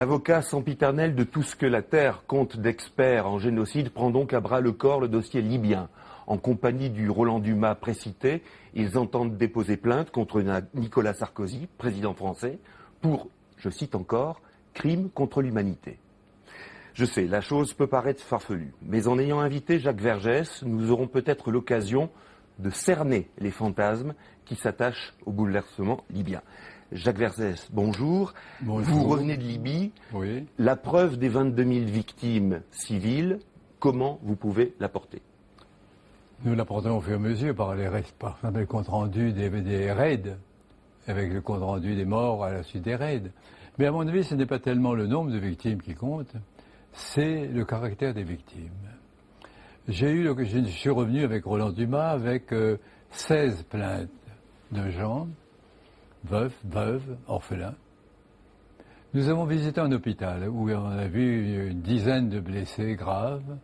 Avocat sempiternel de tout ce que la terre compte d'experts en génocide prend donc à bras le corps le dossier libyen. En compagnie du Roland Dumas précité, ils entendent déposer plainte contre Nicolas Sarkozy, président français, pour, je cite encore, crime contre l'humanité. Je sais, la chose peut paraître farfelue, mais en ayant invité Jacques Vergès, nous aurons peut-être l'occasion de cerner les fantasmes qui s'attachent au bouleversement libyen. Jacques Vergès, bonjour. Bonjour. Vous revenez de Libye. Oui. La preuve des 22 000 victimes civiles, comment vous pouvez l'apporter? Nous l'apportons au fur et à mesure par le compte rendu des raids, avec le compte rendu des morts à la suite des raids. Mais à mon avis, ce n'est pas tellement le nombre de victimes qui compte, c'est le caractère des victimes. Je suis revenu avec Roland Dumas avec 16 plaintes de gens, veufs, veuves, orphelins. Nous avons visité un hôpital où on a vu une dizaine de blessés graves.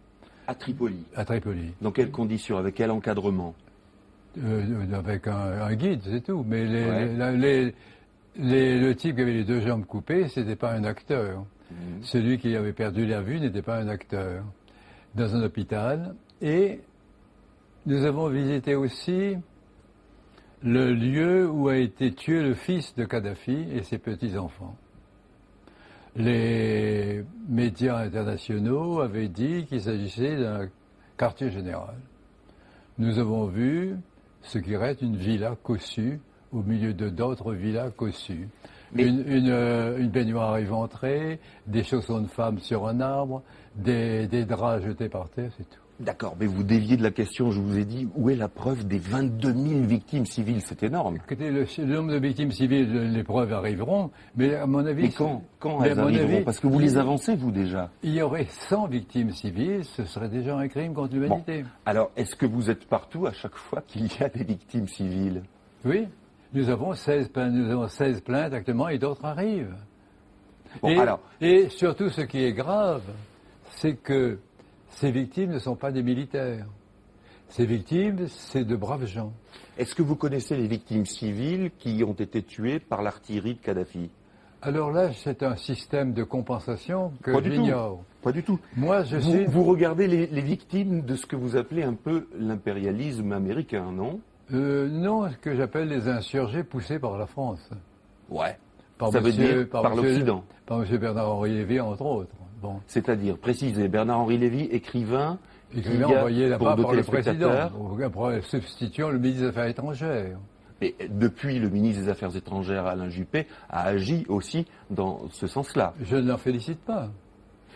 À Tripoli. À Tripoli. Dans quelles conditions? Avec quel encadrement? Avec un guide, c'est tout. Mais Ouais. le type qui avait les deux jambes coupées, c'était pas un acteur. Celui qui avait perdu la vue n'était pas un acteur. Dans un hôpital. Et nous avons visité aussi le lieu où a été tué le fils de Kadhafi et ses petits-enfants. Les médias internationaux avaient dit qu'il s'agissait d'un quartier général. Nous avons vu ce qui reste une villa cossue au milieu de d'autres villas cossues. Une baignoire éventrée, des chaussons de femmes sur un arbre, des draps jetés par terre, c'est tout. D'accord, mais vous déviez de la question, je vous ai dit, où est la preuve des 22 000 victimes civiles? C'est énorme. Écoutez, le nombre de victimes civiles, les preuves arriveront, mais à mon avis... Et quand elles arriveront? Parce que vous les avancez, vous, déjà. Il y aurait 100 victimes civiles, ce serait déjà un crime contre l'humanité. Bon. Alors, est-ce que vous êtes partout à chaque fois qu'il y a des victimes civiles? Oui, nous avons 16 plaintes actuellement et d'autres arrivent. Bon, et surtout, ce qui est grave, c'est que ces victimes ne sont pas des militaires. Ces victimes, c'est de braves gens. Est-ce que vous connaissez les victimes civiles qui ont été tuées par l'artillerie de Kadhafi? Alors là, c'est un système de compensation que j'ignore. Pas du tout. Moi, vous regardez les victimes de ce que vous appelez un peu l'impérialisme américain, non? Non, ce que j'appelle les insurgés poussés par la France. Ouais. Ça veut dire par l'Occident. Par M. Bernard-Henri Lévy, entre autres. Bon. C'est-à-dire, précisez, Bernard-Henri Lévy, écrivain envoyé là-bas par le président, substituant le ministre des Affaires étrangères. Et depuis, le ministre des Affaires étrangères, Alain Juppé, a agi aussi dans ce sens-là. Je ne l'en félicite pas.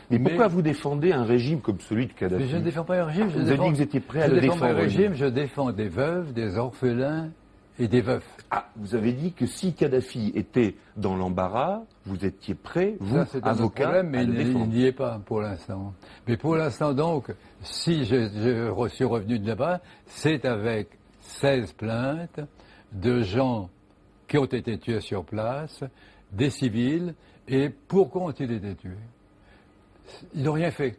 Mais pourquoi vous défendez un régime comme celui de Kadhafi? Mais je ne défends pas un régime. Vous avez dit que vous étiez prêt à le défendre. Je ne défends pas un régime, je défends des veuves, des orphelins et des veufs. Ah, vous avez dit que si Kadhafi était dans l'embarras, vous étiez prêt, vous, avocat, problème, mais à le défendre. Il n'y est pas pour l'instant. Mais pour l'instant, donc, si je suis revenu de là-bas, c'est avec 16 plaintes de gens qui ont été tués sur place, des civils, et pourquoi ont-ils été tués? Ils n'ont rien fait.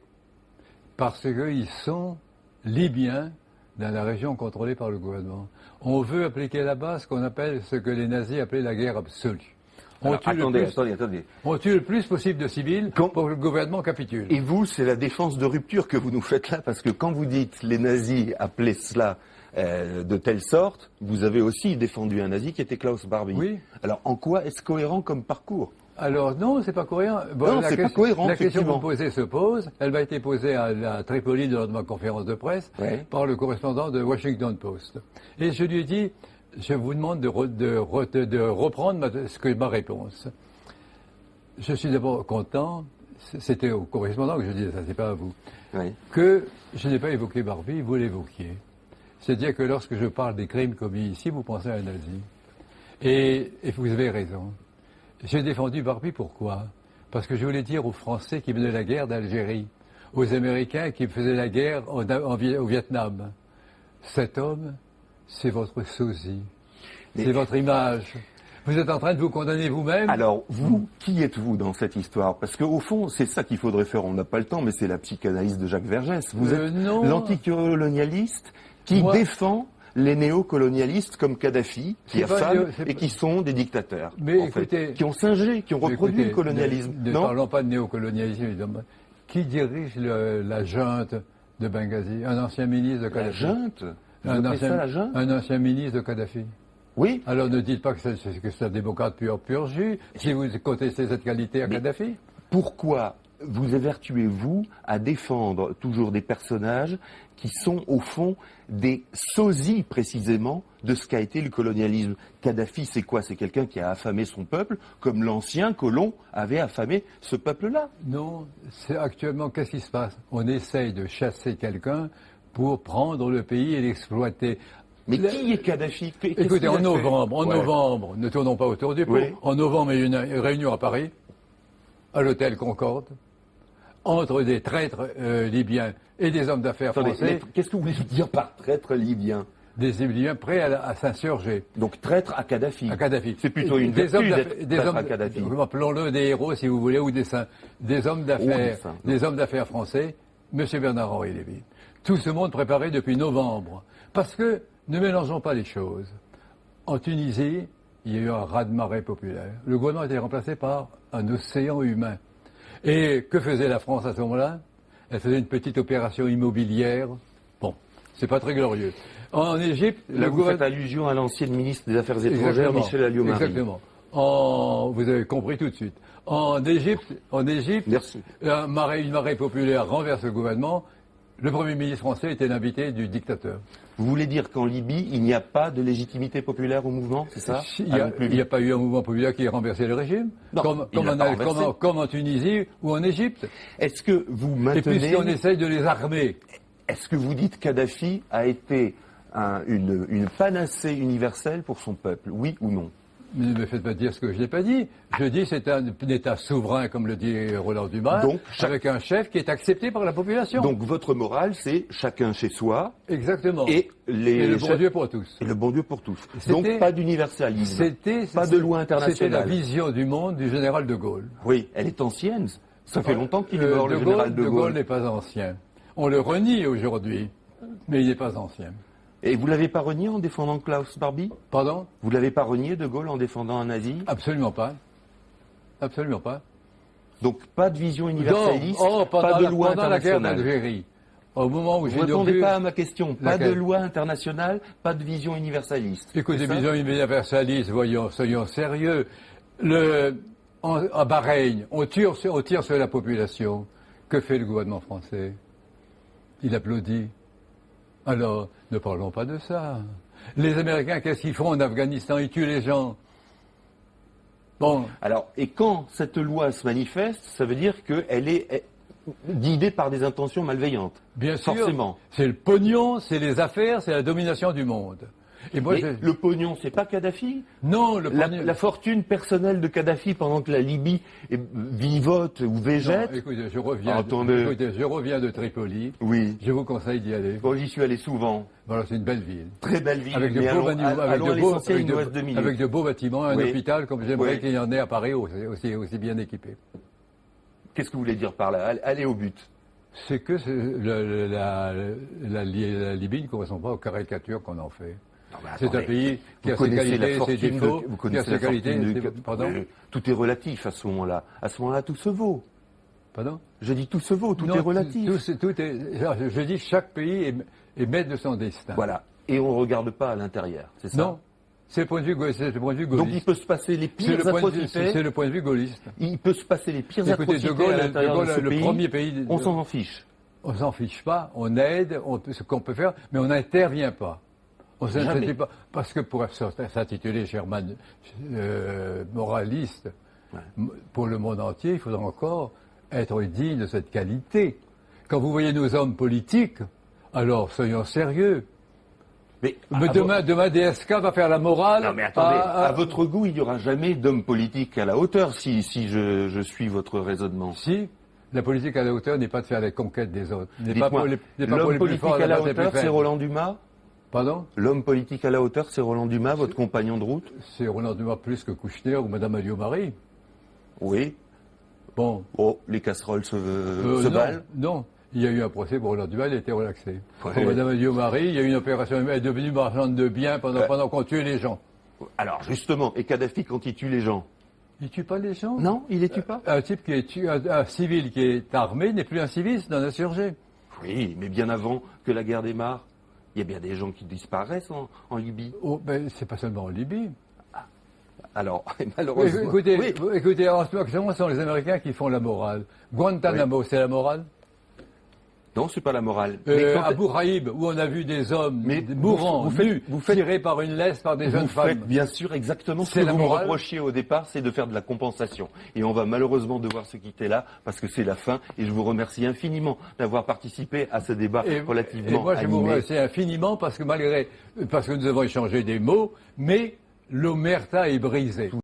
Parce qu'ils sont libyens dans la région contrôlée par le gouvernement. On veut appliquer là-bas ce qu'on appelle, ce que les nazis appelaient la guerre absolue. Attendez. On tue le plus possible de civils pour que le gouvernement capitule. Et vous, c'est la défense de rupture que vous nous faites là, parce que quand vous dites les nazis appelaient cela de telle sorte, vous avez aussi défendu un nazi qui était Klaus Barbie. Oui. Alors en quoi est-ce cohérent comme parcours? Alors non, c'est pas cohérent. Bon, non, c'est pas cohérent. La question que vous posez se pose. Elle m'a été posée à Tripoli lors de ma conférence de presse par le correspondant de Washington Post. Et je lui ai dit, je vous demande de reprendre ma réponse. Je suis d'abord content, c'était au correspondant que je disais ça, c'est pas à vous, que je n'ai pas évoqué Barbie, vous l'évoquiez. C'est-à-dire que lorsque je parle des crimes commis ici, vous pensez à un nazi. Et vous avez raison. J'ai défendu Barbie, pourquoi? Parce que je voulais dire aux Français qui menaient la guerre d'Algérie, aux Américains qui faisaient la guerre au Vietnam. Cet homme, c'est votre sosie. C'est votre image. Vous êtes en train de vous condamner vous-même. Alors, vous, qui êtes-vous dans cette histoire? Parce qu'au fond, c'est ça qu'il faudrait faire. On n'a pas le temps, mais c'est la psychanalyse de Jacques Vergès. Vous êtes l'anticolonialiste qui défend les néocolonialistes comme Kadhafi, qui affament et qui sont des dictateurs, mais écoutez, qui ont singé, qui ont reproduit le colonialisme. Ne parlons pas de néocolonialisme, évidemment. Qui dirige la junte de Benghazi? Un ancien ministre de Kadhafi. La junte? Un ancien ministre de Kadhafi. Oui. Alors ne dites pas que c'est un démocrate pur jus, si vous contestez cette qualité à Kadhafi. Pourquoi vous évertuez-vous à défendre toujours des personnages qui sont au fond des sosies précisément de ce qu'a été le colonialisme? Kadhafi, c'est quoi? C'est quelqu'un qui a affamé son peuple comme l'ancien colon avait affamé ce peuple-là. Non, c'est actuellement, qu'est-ce qui se passe? On essaye de chasser quelqu'un pour prendre le pays et l'exploiter. Mais qui est Kadhafi? Écoutez, en novembre, ne tournons pas autour du pot, en novembre, il y a une réunion à Paris, à l'hôtel Concorde, entre des traîtres libyens et des hommes d'affaires français. Qu'est-ce que vous voulez dire par traître libyen? Des Libyens prêts à s'insurger. Donc traître à Kadhafi. À Kadhafi. C'est plutôt une vertu d'être traître à Kadhafi. Appelons-le des héros si vous voulez, ou des saints. Des hommes d'affaires français, M. Bernard-Henri Lévy. Tout ce monde préparé depuis novembre. Parce que, ne mélangeons pas les choses. En Tunisie, il y a eu un raz-de-marée populaire. Le gouvernement a été remplacé par un océan humain. Et que faisait la France à ce moment-là? Elle faisait une petite opération immobilière. Bon, c'est pas très glorieux. En Égypte, là, vous faites allusion à l'ancienne ministre des Affaires étrangères, Michel Alliot-Marie. Exactement. Vous avez compris tout de suite. En Égypte, merci. Une marée populaire renverse le gouvernement. Le Premier ministre français était l'invité du dictateur. Vous voulez dire qu'en Libye, il n'y a pas de légitimité populaire au mouvement, c'est ça? Il n'y a pas eu un mouvement populaire qui ait renversé le régime, non, comme en Tunisie ou en Égypte. Est-ce que vous maintenez... Et puis si on essaye de les armer. Est-ce que vous dites que Kadhafi a été une panacée universelle pour son peuple, oui ou non? Ne me faites pas dire ce que je n'ai pas dit. Je dis c'est un État souverain, comme le dit Roland Dumas, avec un chef qui est accepté par la population. Donc votre morale, c'est chacun chez soi. Exactement. Et le bon Dieu pour tous. Et le bon Dieu pour tous. Donc pas d'universalisme. Pas de loi internationale. C'était la vision du monde du général de Gaulle. Oui, elle est ancienne. Ça fait longtemps qu'il est mort, le général de Gaulle. De Gaulle n'est pas ancien. On le renie aujourd'hui, mais il n'est pas ancien. Et vous l'avez pas renié en défendant Klaus Barbie? Pardon? Vous l'avez pas renié, de Gaulle, en défendant un nazi? Absolument pas. Absolument pas. Donc pas de vision universaliste, pas de loi internationale. Pendant la guerre d'Algérie, au moment où j'ai vous ne répondez pas à ma question. Pas de loi internationale, pas de vision universaliste. Écoutez, vision universaliste, voyons, soyons sérieux. À Bahreïn, on tire sur la population. Que fait le gouvernement français? Il applaudit. Alors, ne parlons pas de ça. Les Américains, qu'est-ce qu'ils font en Afghanistan? Ils tuent les gens. Bon. Alors, et quand cette loi se manifeste, ça veut dire qu'elle est guidée par des intentions malveillantes. Bien sûr. Forcément. C'est le pognon, c'est les affaires, c'est la domination du monde. Et moi, le pognon, c'est pas Kadhafi? Non, le pognon... La fortune personnelle de Kadhafi pendant que la Libye vivote ou végète. Non, écoutez, je reviens de Tripoli. Oui. Je vous conseille d'y aller. Bon, j'y suis allé souvent. Voilà, c'est une belle ville. Très belle ville. Avec de beaux bâtiments, un hôpital comme j'aimerais qu'il y en ait à Paris aussi bien équipé. Qu'est-ce que vous voulez dire par là? Allez au but. C'est que la Libye ne correspond pas aux caricatures qu'on en fait. C'est un pays qui a ses qualités et ses défauts. Vous connaissez la fortune Pardon? Tout est relatif à ce moment-là. À ce moment-là, tout se vaut. Pardon? Je dis tout se vaut, tout est relatif. Je dis chaque pays est maître de son destin. Voilà. Et on ne regarde pas à l'intérieur, c'est ça? Non. C'est le point de vue gaulliste. Donc il peut se passer les pires atrocités. C'est le point de vue gaulliste. Il peut se passer les pires atrocités à l'intérieur de ce pays. Premier pays. On s'en fiche. On s'en fiche pas. On aide, ce qu'on peut faire, mais on n'intervient pas. On ne s'intitule pas, parce que pour s'intituler Sherman moraliste, pour le monde entier, il faudra encore être digne de cette qualité. Quand vous voyez nos hommes politiques, alors soyons sérieux. Mais demain, DSK va faire la morale. Non mais attendez, à votre goût, il n'y aura jamais d'homme politique à la hauteur, si je suis votre raisonnement. Si. La politique à la hauteur n'est pas de faire les conquêtes des autres. L'homme politique à la hauteur, c'est Roland Dumas? Pardon? L'homme politique à la hauteur, c'est Roland Dumas, votre compagnon de route? C'est Roland Dumas plus que Kouchner ou Madame Alliot-Marie. Oui. Bon. Oh, les casseroles se valent? Non. Il y a eu un procès pour Roland Dumas, il a été relaxé. Ouais. Pour Madame Diomarie, il y a eu une opération, elle est devenue marchande de biens pendant qu'on tuait les gens. Alors justement, et Kadhafi quand il tue les gens? Il tue pas les gens? Non, il les tue pas. Un type qui est un civil qui est armé n'est plus un civil, c'est un insurgé. Oui, mais bien avant que la guerre démarre, il y a bien des gens qui disparaissent en Libye. Oh, ben, c'est pas seulement en Libye. Alors, malheureusement... Écoutez, en ce moment, ce sont les Américains qui font la morale. Guantanamo, c'est la morale. Non, c'est pas la morale. Abu Ghraib, où on a vu des hommes mourants, nus, tirés par une laisse par des jeunes femmes. Vous faites bien sûr exactement ce que vous me reprochiez au départ, c'est de faire de la compensation. Et on va malheureusement devoir se quitter là, parce que c'est la fin, et je vous remercie infiniment d'avoir participé à ce débat relativement animé. Et moi, je vous remercie infiniment parce que nous avons échangé des mots, mais l'omerta est brisée.